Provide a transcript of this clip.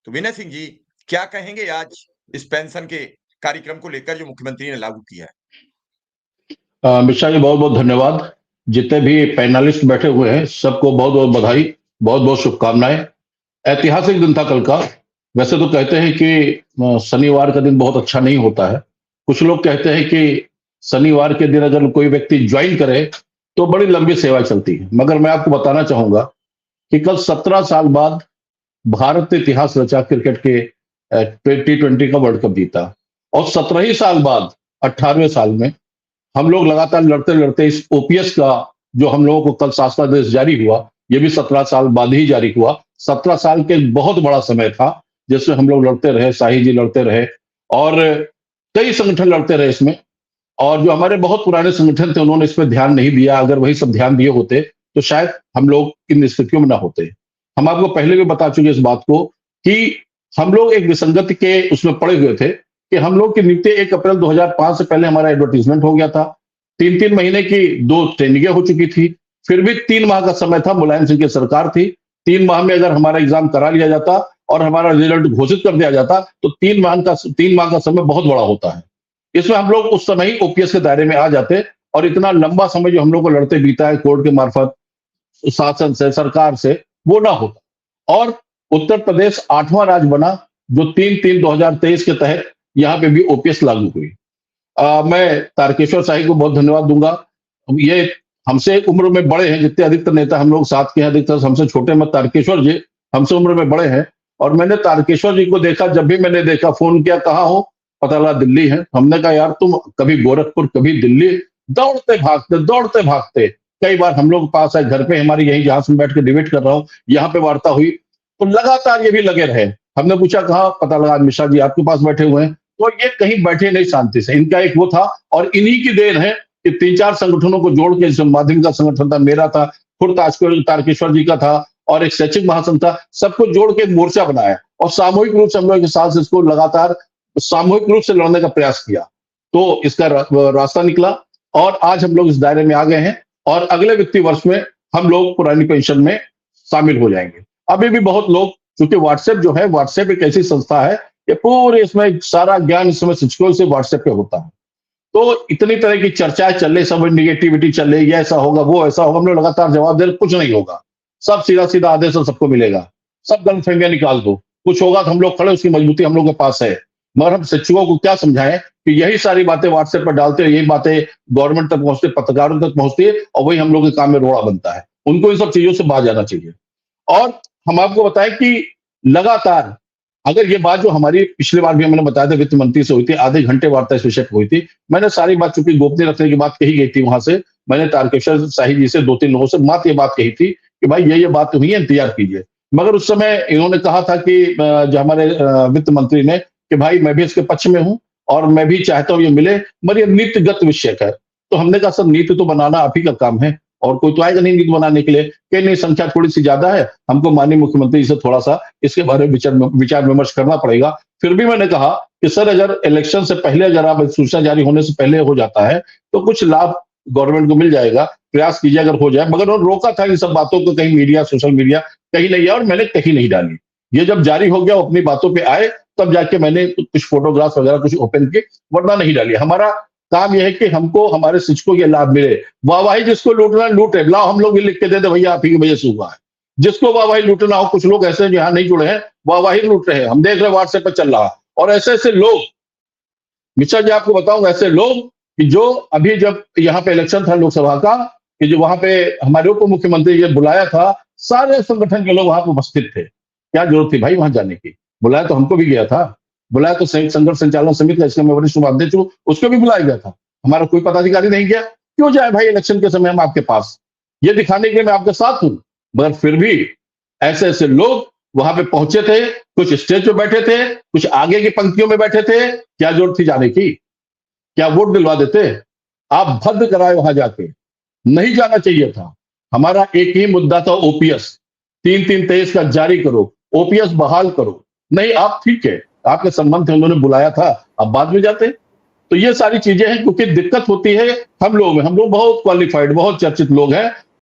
तो विनय सिंह जी, क्या कहेंगे आज इस पेंशन के कार्यक्रम को लेकर जो मुख्यमंत्री ने लागू किया है? मिश्रा जी, बहुत बहुत धन्यवाद। जितने भी पैनलिस्ट बैठे हुए हैं सबको बहुत बहुत बधाई, बहुत बहुत शुभकामनाएं। ऐतिहासिक दिन था कल का। वैसे तो कहते हैं कि शनिवार का दिन बहुत अच्छा नहीं होता है। कुछ लोग कहते हैं कि शनिवार के दिन अगर कोई व्यक्ति ज्वाइन करे तो बड़ी लंबी सेवा चलती है, मगर मैं आपको बताना चाहूंगा कि कल 17 साल बाद भारत ने इतिहास रचा क्रिकेट के। T20 का वर्ल्ड कप जीता और 17 ही साल बाद 18वें साल में हम लोग लगातार लड़ते लड़ते इस ओपीएस का जो हम लोगों को कल शासनादेश जारी हुआ, ये भी 17 साल बाद ही जारी हुआ। 17 साल के एक बहुत बड़ा समय था जिसमें हम लोग लड़ते रहे, शाही जी लड़ते रहे और कई संगठन लड़ते रहे इसमें। और जो हमारे बहुत पुराने संगठन थे उन्होंने इस पर ध्यान नहीं दिया। अगर वही सब ध्यान दिए होते तो शायद हम लोग इन स्थितियों में ना होते। हम आपको पहले भी बता चुके इस बात को कि हम लोग एक विसंगति के उसमें पड़े हुए थे कि हम लोग की नीति 1 अप्रैल 2005 से पहले हमारा एडवर्टीजमेंट हो गया था। 3-3 महीने की 2 ट्रेनिंगें हो चुकी थी। फिर भी 3 माह का समय था, मुलायम सिंह की सरकार थी। 3 माह में अगर हमारा एग्जाम करा लिया जाता और हमारा रिजल्ट घोषित कर दिया जाता तो 3 माह का समय बहुत बड़ा होता है। इसमें हम लोग उस समय ही ओपीएस के दायरे में आ जाते और इतना लंबा समय जो हम लोग को लड़ते बीता है कोर्ट के मार्फत, शासन से, सरकार से, वो ना होता। और उत्तर प्रदेश 8वां राज्य बना जो 3/3/2023 के तहत यहाँ पे भी ओपीएस लागू हुई। मैं तारकेश्वर शाही को बहुत धन्यवाद दूंगा। ये हमसे उम्र में बड़े हैं, जितने अधिकतर नेता हम लोग साथ के हैं अधिकतर हमसे छोटे मत। तारकेश्वर जी हमसे उम्र में बड़े हैं और मैंने तारकेश्वर जी को देखा, जब भी मैंने देखा फोन किया, कहाँ हो, पता लगा दिल्ली है। हमने कहा यार तुम कभी गोरखपुर कभी दिल्ली, दौड़ते भागते कई बार हम लोग पास आए, घर पे हमारी यही जहां से बैठ के डिबेट कर रहा हूँ, यहाँ पे वार्ता हुई तो लगातार ये भी लगे रहे। हमने पूछा कहा, पता लगा मिश्रा जी आपके पास बैठे हुए हैं। तो ये कहीं बैठे नहीं शांति से, इनका एक वो था। और इन्हीं की देन है कि 3-4 संगठनों को जोड़ के, माध्यम का संगठन था, मेरा था, खुद तारकेश्वर जी का था और एक शैक्षिक महासंघ था, सबको जोड़ के एक मोर्चा बनाया और सामूहिक रूप से हम लोग के साथ इसको लगातार सामूहिक रूप से लड़ने का प्रयास किया। तो इसका रास्ता निकला और आज हम लोग इस दायरे में आ गए हैं और अगले वित्तीय वर्ष में हम लोग पुरानी पेंशन में शामिल हो जाएंगे। अभी भी बहुत लोग, क्योंकि व्हाट्सएप जो है, व्हाट्सएप एक ऐसी संस्था है कि पूरे इसमें सारा ज्ञान इस समय शिक्षकों से व्हाट्सएप पे होता है। तो इतनी तरह की चर्चाएं चल रही, सब निगेटिविटी चल रही, ये ऐसा होगा वो ऐसा होगा। हम लोग लगातार जवाब दे रहे, कुछ नहीं होगा, सब सीधा सीधा आदेश सबको मिलेगा, सब गलतफहमियां निकाल दो। कुछ होगा तो हम लोग खड़े, उसकी मजबूती हम लोग के पास है। मगर हम शिक्षकों को क्या समझाएं कि यही सारी बातें व्हाट्सएप पर डालते हैं, यही बातें गवर्नमेंट तक पहुंचती, पत्रकारों तक पहुंचती है और वही हम लोग के काम में रोड़ा बनता है। उनको इन सब चीजों से बाहर जाना चाहिए। और हम आपको बताएं कि लगातार अगर ये बात जो हमारी पिछली बार भी मैंने बताया था वित्त मंत्री से हुई थी, आधे घंटे वार्ता इस विषय पर हुई थी। मैंने सारी बात चूंकि गोपनीय रखने की बात कही गई थी, वहां से मैंने तारकेश्वर शाही जी से 2-3 लोगों से मात्र ये बात कही थी कि भाई ये बात हुई है, इंतजार कीजिए। मगर उस समय इन्होंने कहा था कि जो हमारे वित्त मंत्री ने, कि भाई मैं भी इसके पक्ष में हूं और मैं भी चाहता हूं ये मिले, मगर ये नीतिगत विषय है। तो हमने कहा सर नीति तो बनाना आप ही का काम है और कोई तो आएगा नहीं नीति बनाने के लिए, कि नहीं संख्या थोड़ी सी ज्यादा है, हमको माननीय मुख्यमंत्री से थोड़ा सा इसके बारे में विचार विमर्श करना पड़ेगा। फिर भी मैंने कहा कि सर अगर इलेक्शन से पहले, अगर आप सूचना जारी होने से पहले हो जाता है तो कुछ लाभ गवर्नमेंट को मिल जाएगा, प्रयास कीजिए अगर हो जाए। मगर उन्होंने रोका था इन सब बातों को, कहीं मीडिया, सोशल मीडिया कहीं नहीं है और मैंने कहीं नहीं डाली। ये जब जारी हो गया, अपनी बातों पे आए, तब जाके मैंने कुछ फोटोग्राफ वगैरह कुछ ओपन किए, वरना नहीं डाली। हमारा काम यह है कि हमको हमारे शिक्षकों के लाभ मिले। वाहवाही जिसको लूटना लूटे, लाओ हम लोग भी लिख के दे दे भैया आप ही की वजह से हुआ है। जिसको वाहवाही लूटना हो, कुछ लोग ऐसे हैं जो यहाँ नहीं जुड़े हैं, वाहवाही लूट रहे हैं, हम देख रहे हैं व्हाट्सएप पर चल रहा। और ऐसे ऐसे लोग, मिश्रा जी आपको बताऊंगा, ऐसे लोग कि जो अभी जब यहाँ पे इलेक्शन था लोकसभा का, कि जो वहां पे हमारे उप मुख्यमंत्री ने बुलाया था, सारे संगठन के लोग वहां पे उपस्थित थे। क्या जरूरत थी भाई वहां जाने की? बुलाया तो हमको भी गया था, बुलाया तो संघर्ष संचालन समिति का, इसका मैं वरिष्ठ उपाध्यक्ष हूँ, उसको भी बुलाया गया था। हमारा कोई पदाधिकारी नहीं गया? क्यों जाए भाई इलेक्शन के समय हम आपके पास, ये दिखाने के लिए मैं आपके साथ हूं। मगर फिर भी ऐसे ऐसे लोग वहां पे पहुंचे थे, कुछ स्टेज पे बैठे थे, कुछ आगे की पंक्तियों में बैठे थे। क्या जरूरत थी जाने की? क्या वोट दिलवा देते? आप भद्द कराए वहां जाके, नहीं जाना चाहिए था। हमारा एक ही मुद्दा था, ओपीएस 3/3/23 का जारी करो, ओपीएस बहाल करो। नहीं आप ठीक है, आपके संबंध थे, उन्होंने बुलाया था, अब बाद में जाते। तो ये सारी चीजें हैं, क्योंकि दिक्कत होती है हम लोग में। हम लोग बहुत क्वालिफाइड, बहुत चर्चित लोग हैं